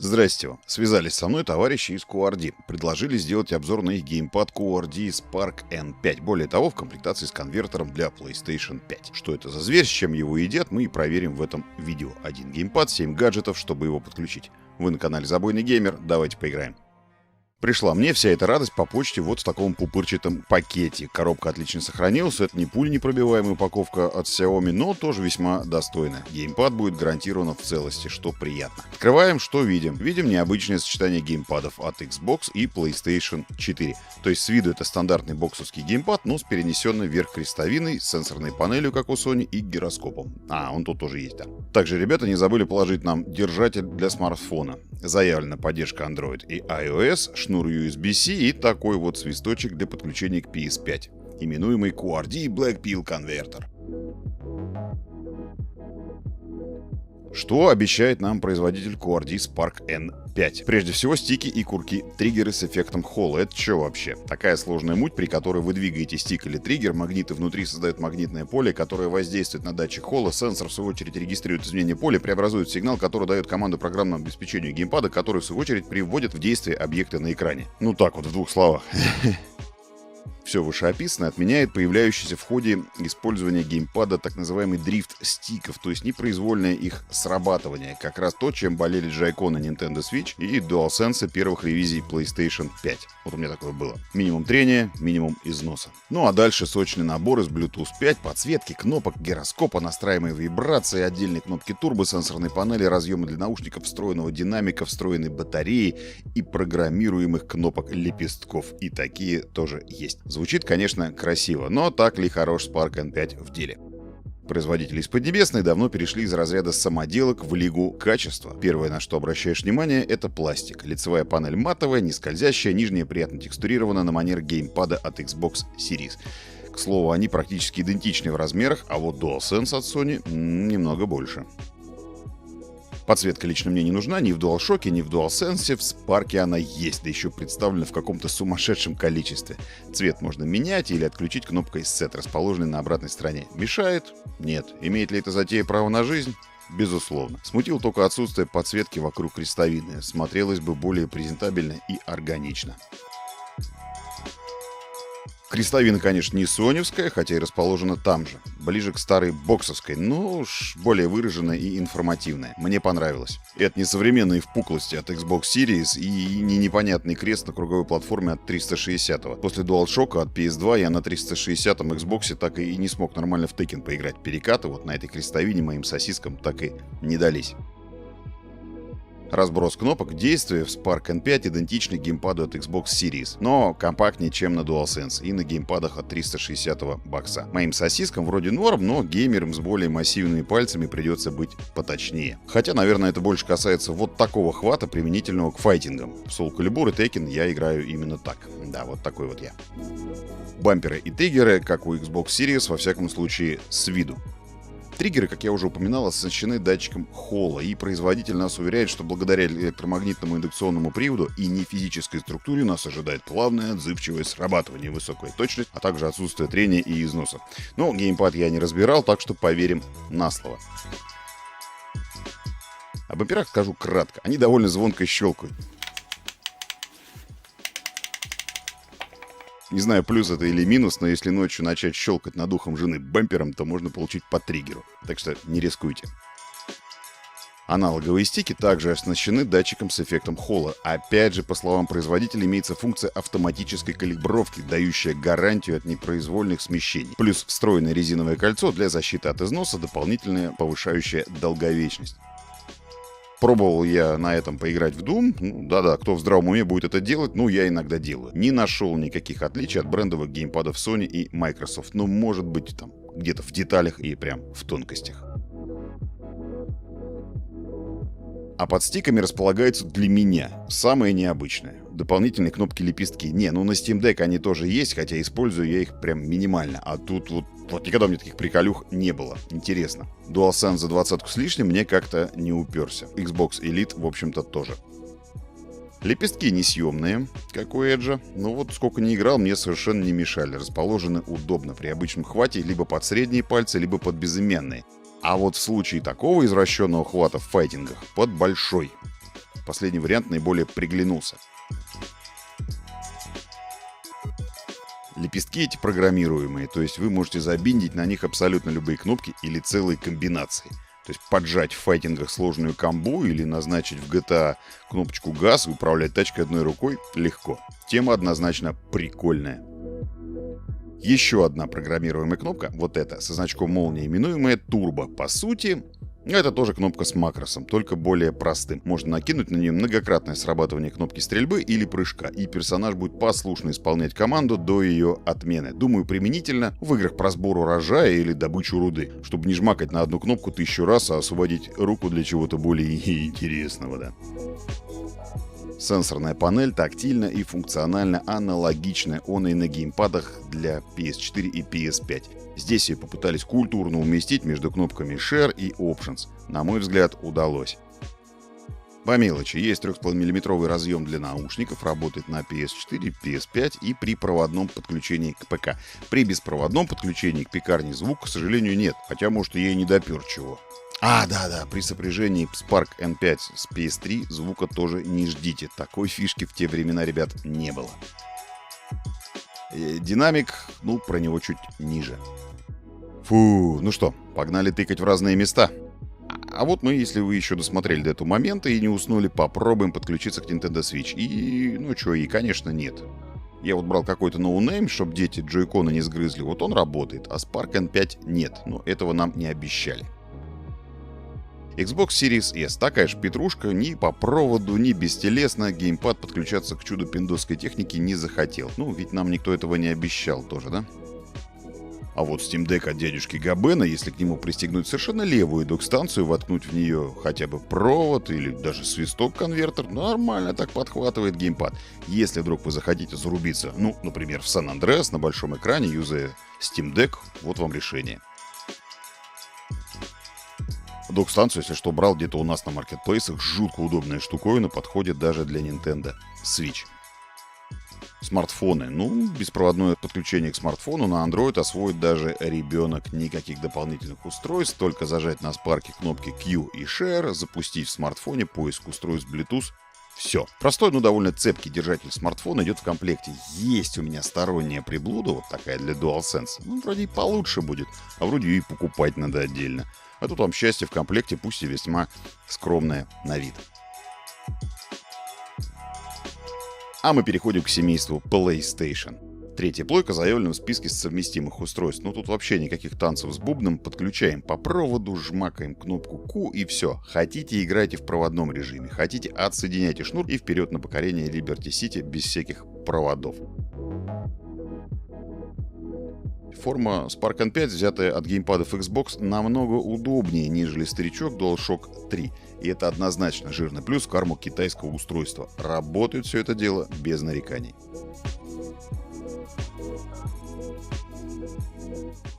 Здрасте, связались со мной товарищи из QRD. Предложили сделать обзор на их геймпад QRD Spark N5. Более того, в комплектации с конвертером для PlayStation 5. Что это за зверь, с чем его едят, мы и проверим в этом видео. Один геймпад, 7 гаджетов, чтобы его подключить. Вы на канале Забойный Геймер, давайте поиграем. Пришла мне вся эта радость по почте вот в таком пупырчатом пакете. Коробка отлично сохранилась, это не пуленепробиваемая упаковка от Xiaomi, но тоже весьма достойная. Геймпад будет гарантированно в целости, что приятно. Открываем, что видим? Видим необычное сочетание геймпадов от Xbox и PlayStation 4. То есть с виду это стандартный боксовский геймпад, но с перенесенной вверх крестовиной, с сенсорной панелью, как у Sony, и гироскопом. Он тут тоже есть, да. Также ребята не забыли положить нам держатель для смартфона. Заявлена поддержка Android и iOS, шнур USB-C и такой вот свисточек для подключения к PS5, именуемый QRD Blackpill конвертер. Что обещает нам производитель QRD Spark N5? Прежде всего, стики и курки триггеры с эффектом холла. Это что вообще? Такая сложная муть, при которой вы двигаете стик или триггер, магниты внутри создают магнитное поле, которое воздействует на датчик холла, сенсор в свою очередь регистрирует изменение поля, преобразует сигнал, который дает команду программному обеспечению геймпада, который в свою очередь приводит в действие объекты на экране. Ну так вот, в двух словах. Все вышеописанное отменяет появляющийся в ходе использования геймпада так называемый дрифт стиков, то есть непроизвольное их срабатывание. Как раз то, чем болели джойконы Nintendo Switch и DualSense первых ревизий PlayStation 5. Вот у меня такое было. Минимум трения, минимум износа. Ну а дальше сочный набор из Bluetooth 5, подсветки, кнопок, гироскопа, настраиваемой вибрации, отдельные кнопки турбо, сенсорной панели, разъемы для наушников, встроенного динамика, встроенной батареи и программируемых кнопок лепестков. И такие тоже есть. Звучит, конечно, красиво, но так ли хорош Spark N5 в деле? Производители из Поднебесной давно перешли из разряда самоделок в лигу качества. Первое, на что обращаешь внимание, это пластик. Лицевая панель матовая, не скользящая, нижняя приятно текстурирована на манер геймпада от Xbox Series. К слову, они практически идентичны в размерах, а вот DualSense от Sony немного больше. Подсветка лично мне не нужна ни в DualShock, ни в DualSense. В Spark она есть, да еще представлена в каком-то сумасшедшем количестве. Цвет можно менять или отключить кнопкой Set, расположенной на обратной стороне. Мешает? Нет. Имеет ли эта затея право на жизнь? Безусловно. Смутило только отсутствие подсветки вокруг крестовины. Смотрелось бы более презентабельно и органично. Крестовина, конечно, не соневская, хотя и расположена там же. Ближе к старой боксовской, но уж более выраженная и информативная. Мне понравилось. Это не современные впуклости от Xbox Series и не непонятный крест на круговой платформе от 360. После DualShock от PS2 я на 360 Xbox так и не смог нормально в Tekken поиграть. Перекаты вот на этой крестовине моим сосискам так и не дались. Разброс кнопок действия в Spark N5 идентичный геймпаду от Xbox Series, но компактнее, чем на DualSense и на геймпадах от 360 бокса. Моим сосискам вроде норм, но геймерам с более массивными пальцами придется быть поточнее. Хотя, наверное, это больше касается вот такого хвата, применительного к файтингам. В Soul Calibur и Tekken я играю именно так. Да, вот такой вот я. Бамперы и триггеры, как у Xbox Series, во всяком случае, с виду. Триггеры, как я уже упоминал, оснащены датчиком холла, и производитель нас уверяет, что благодаря электромагнитному индукционному приводу и нефизической структуре нас ожидает плавное, отзывчивое срабатывание, высокая точность, а также отсутствие трения и износа. Но геймпад я не разбирал, так что поверим на слово. О бамперах скажу кратко. Они довольно звонко щелкают. Не знаю, плюс это или минус, но если ночью начать щелкать над ухом жены бампером, то можно получить по триггеру. Так что не рискуйте. Аналоговые стики также оснащены датчиком с эффектом холла. Опять же, по словам производителя, имеется функция автоматической калибровки, дающая гарантию от непроизвольных смещений. Плюс встроенное резиновое кольцо для защиты от износа, дополнительная повышающая долговечность. Пробовал я на этом поиграть в Doom. Да-да, кто в здравом уме будет это делать, я иногда делаю. Не нашел никаких отличий от брендовых геймпадов Sony и Microsoft. Но может быть там где-то в деталях и прям в тонкостях. А под стиками располагаются для меня самые необычные. Дополнительные кнопки-лепестки. На Steam Deck они тоже есть, хотя использую я их прям минимально. А тут вот никогда у меня таких приколюх не было. Интересно. DualSense за 20 с лишним мне как-то не уперся. Xbox Elite, в общем-то, тоже. Лепестки несъемные, как у Edge. Но вот сколько не играл, мне совершенно не мешали. Расположены удобно при обычном хвате либо под средние пальцы, либо под безымянные. А вот в случае такого извращенного хвата в файтингах под большой. Последний вариант наиболее приглянулся. Лепестки эти программируемые, то есть вы можете забиндить на них абсолютно любые кнопки или целые комбинации. То есть поджать в файтингах сложную комбу или назначить в GTA кнопочку газ и управлять тачкой одной рукой легко. Тема однозначно прикольная. Еще одна программируемая кнопка, вот эта, со значком молнии, именуемая турбо. По сути, это тоже кнопка с макросом, только более простым. Можно накинуть на нее многократное срабатывание кнопки стрельбы или прыжка, и персонаж будет послушно исполнять команду до ее отмены. Думаю, применительно в играх про сбор урожая или добычу руды, чтобы не жмакать на одну кнопку 1000 раз, а освободить руку для чего-то более интересного, да. Сенсорная панель тактильно и функционально аналогичная оной на геймпадах для PS4 и PS5. Здесь ее попытались культурно уместить между кнопками Share и Options. На мой взгляд, удалось. По мелочи, есть 3,5 мм разъем для наушников, работает на PS4, PS5 и при проводном подключении к ПК. При беспроводном подключении к пекарне звук, к сожалению, нет, хотя, может, я и не допер чего. Да, при сопряжении Spark N5 с PS3 звука тоже не ждите. Такой фишки в те времена, ребят, не было. Динамик, про него чуть ниже. Ну что, погнали тыкать в разные места. А вот мы, если вы еще досмотрели до этого момента и не уснули, попробуем подключиться к Nintendo Switch. И, конечно, нет. Я вот брал какой-то ноунейм, чтобы дети джойконы не сгрызли. Вот он работает, а Spark N5 нет. Но этого нам не обещали. Xbox Series S. Такая же петрушка, ни по проводу, ни бестелесно. Геймпад подключаться к чудо-пиндосской технике не захотел. Ведь нам никто этого не обещал тоже, да? А вот Steam Deck от дядюшки Габена, если к нему пристегнуть совершенно левую док-станцию, воткнуть в нее хотя бы провод или даже свисток-конвертер, нормально так подхватывает геймпад. Если вдруг вы захотите зарубиться, например, в Сан-Андреас на большом экране, юзая Steam Deck, вот вам решение. Док-станцию, если что, брал где-то у нас на маркетплейсах. Жутко удобная штуковина, подходит даже для Nintendo Switch. Смартфоны. Беспроводное подключение к смартфону на Android освоит даже ребенок. Никаких дополнительных устройств, только зажать на спарке кнопки Q и Share, запустить в смартфоне поиск устройств Bluetooth. Все. Простой, но довольно цепкий держатель смартфона идет в комплекте. Есть у меня сторонняя приблуда, вот такая для DualSense. Вроде и получше будет, а вроде и покупать надо отдельно. А тут вам счастье в комплекте, пусть и весьма скромное на вид. А мы переходим к семейству PlayStation. Третья плойка заявлена в списке совместимых устройств. Тут вообще никаких танцев с бубном. Подключаем по проводу, жмакаем кнопку Q и все. Хотите, играйте в проводном режиме. Хотите, отсоединяйте шнур и вперед на покорение Liberty City без всяких проводов. Форма Spark N5, взятая от геймпадов Xbox, намного удобнее, нежели старичок DualShock 3. И это однозначно жирный плюс в карму китайского устройства. Работает все это дело без нареканий.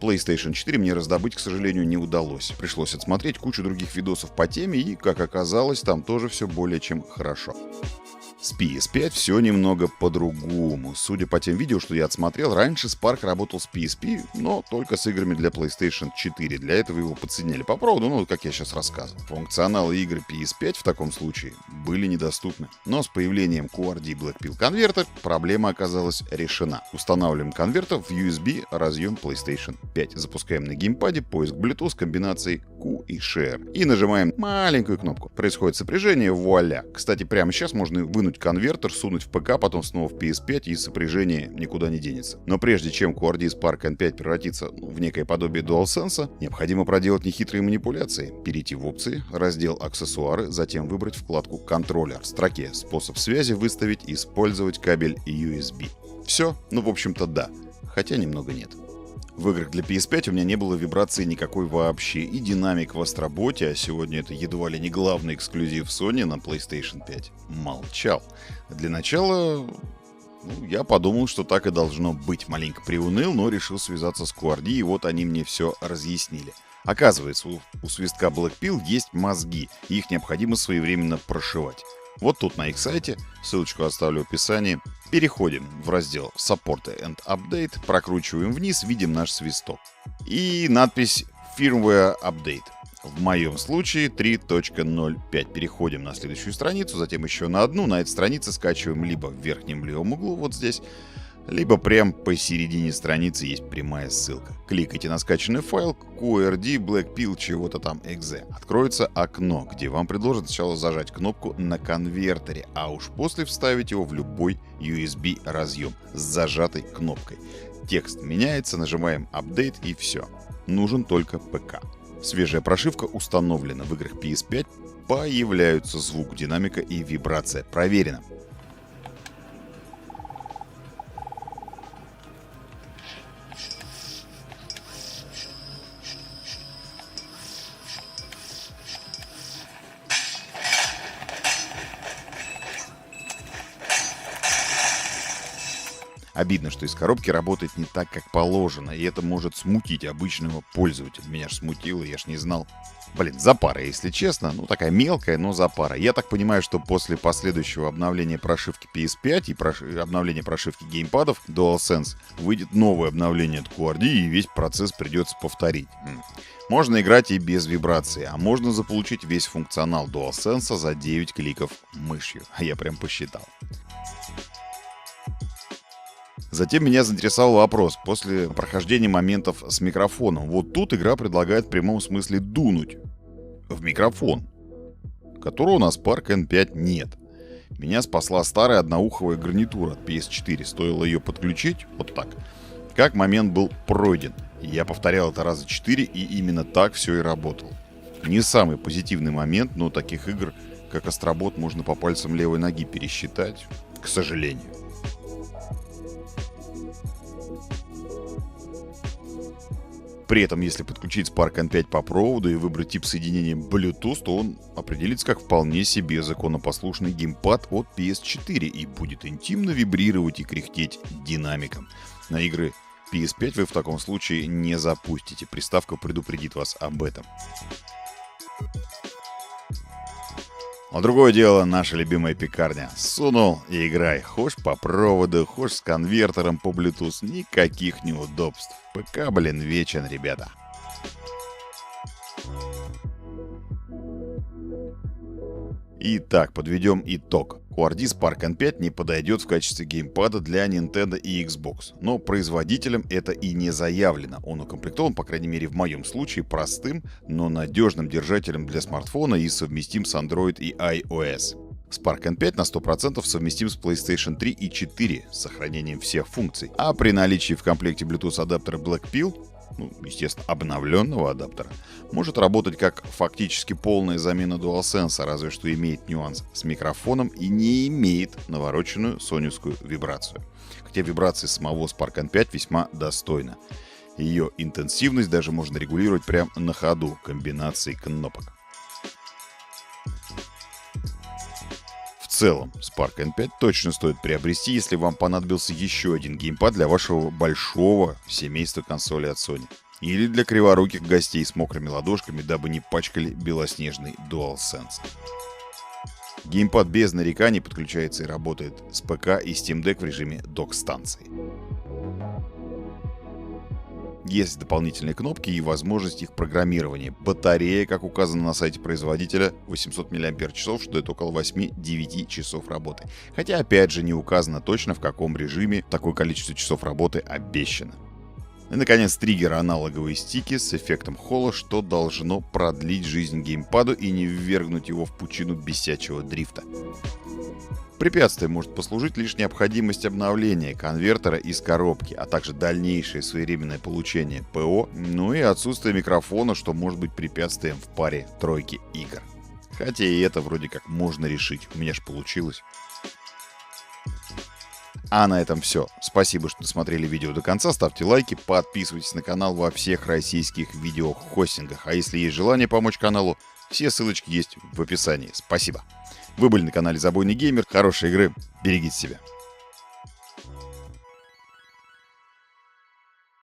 PlayStation 4 мне раздобыть, к сожалению, не удалось. Пришлось отсмотреть кучу других видосов по теме, и, как оказалось, там тоже все более чем хорошо. С PS5 все немного по-другому. Судя по тем видео, что я отсмотрел, раньше Spark работал с PSP, но только с играми для PlayStation 4. Для этого его подсоединяли по проводу, как я сейчас рассказывал. Функционалы игр PS5 в таком случае были недоступны. Но с появлением QWERTY Black Pill конвертер проблема оказалась решена. Устанавливаем конвертер в USB разъем PlayStation 5. Запускаем на геймпаде поиск Bluetooth комбинацией Q и Share. И нажимаем маленькую кнопку. Происходит сопряжение, вуаля. Кстати, прямо сейчас можно вынуть конвертер, сунуть в ПК, потом снова в PS5, и сопряжение никуда не денется. Но прежде чем QWERTY Spark N5 превратится в некое подобие DualSense, необходимо проделать нехитрые манипуляции. Перейти в опции, раздел аксессуары, затем выбрать вкладку контроллер. В строке способ связи выставить использовать кабель USB. Все? В общем-то да. Хотя немного нет. В играх для PS5 у меня не было вибрации никакой вообще, и динамик в Астроботе, а сегодня это едва ли не главный эксклюзив Sony на PlayStation 5, молчал. Для начала я подумал, что так и должно быть. Маленько приуныл, но решил связаться с QWERTY, и вот они мне все разъяснили. Оказывается, у свистка Black Pill есть мозги, и их необходимо своевременно прошивать. Вот тут на их сайте, ссылочку оставлю в описании. Переходим в раздел Support and Update, прокручиваем вниз, видим наш свисток. И надпись Firmware Update. В моем случае 3.05. Переходим на следующую страницу, затем еще на одну. На этой странице скачиваем либо в верхнем левом углу, вот здесь, либо прям посередине страницы есть прямая ссылка. Кликайте на скачанный файл QRD Blackpill чего-то там .exe. Откроется окно, где вам предложат сначала зажать кнопку на конвертере, а уж после вставить его в любой USB разъем с зажатой кнопкой. Текст меняется, нажимаем Update и все. Нужен только ПК. Свежая прошивка установлена в играх PS5. Появляются звук, динамика и вибрация. Проверено. Обидно, что из коробки работает не так, как положено, и это может смутить обычного пользователя. Меня ж смутило, я ж не знал. Блин, запара, если честно. Ну, такая мелкая, но запара. Я так понимаю, что после последующего обновления прошивки PS5 и обновления прошивки геймпадов DualSense выйдет новое обновление от QRD, и весь процесс придется повторить. Можно играть и без вибрации, а можно заполучить весь функционал DualSense за 9 кликов мышью. А я прям посчитал. Затем меня заинтересовал вопрос после прохождения моментов с микрофоном. Вот тут игра предлагает в прямом смысле дунуть в микрофон, которого у нас Spark N5 нет. Меня спасла старая одноуховая гарнитура от PS4. Стоило ее подключить, вот так, как момент был пройден. Я повторял это раза 4, и именно так все и работало. Не самый позитивный момент, но таких игр, как Астробот, можно по пальцам левой ноги пересчитать, к сожалению. При этом, если подключить Spark N5 по проводу и выбрать тип соединения Bluetooth, то он определится как вполне себе законопослушный геймпад от PS4 и будет интимно вибрировать и кряхтеть динамиком. На игры PS5 вы в таком случае не запустите. Приставка предупредит вас об этом. А другое дело наша любимая пекарня. Сунул и играй. Хошь по проводу, хошь с конвертером по Bluetooth. Никаких неудобств. ПК, блин, вечен, ребята. Итак, подведем итог. QRD Spark N5 не подойдет в качестве геймпада для Nintendo и Xbox, но производителям это и не заявлено. Он укомплектован, по крайней мере в моем случае, простым, но надежным держателем для смартфона и совместим с Android и iOS. Spark N5 на 100% совместим с PlayStation 3 и 4 с сохранением всех функций, а при наличии в комплекте Bluetooth адаптера Blackpill, естественно, обновленного адаптера, может работать как фактически полная замена DualSense, разве что имеет нюанс с микрофоном и не имеет навороченную соневскую вибрацию. Хотя вибрация самого Spark N5 весьма достойна. Ее интенсивность даже можно регулировать прямо на ходу комбинацией кнопок. В целом, Spark N5 точно стоит приобрести, если вам понадобился еще один геймпад для вашего большого семейства консолей от Sony. Или для криворуких гостей с мокрыми ладошками, дабы не пачкали белоснежный DualSense. Геймпад без нареканий подключается и работает с ПК и Steam Deck в режиме док-станции. Есть дополнительные кнопки и возможность их программирования. Батарея, как указано на сайте производителя, 800 мАч, что это около 8-9 часов работы. Хотя, опять же, не указано точно, в каком режиме такое количество часов работы обещано. И, наконец, триггер аналоговые стики с эффектом холла, что должно продлить жизнь геймпаду и не ввергнуть его в пучину бесячего дрифта. Препятствием может послужить лишь необходимость обновления конвертера из коробки, а также дальнейшее своевременное получение ПО, ну и отсутствие микрофона, что может быть препятствием в паре тройки игр. Хотя и это вроде как можно решить, у меня ж получилось. А на этом все. Спасибо, что досмотрели видео до конца, ставьте лайки, подписывайтесь на канал во всех российских видеохостингах, а если есть желание помочь каналу, все ссылочки есть в описании. Спасибо. Вы были на канале Забойный Геймер. Хорошей игры. Берегите себя.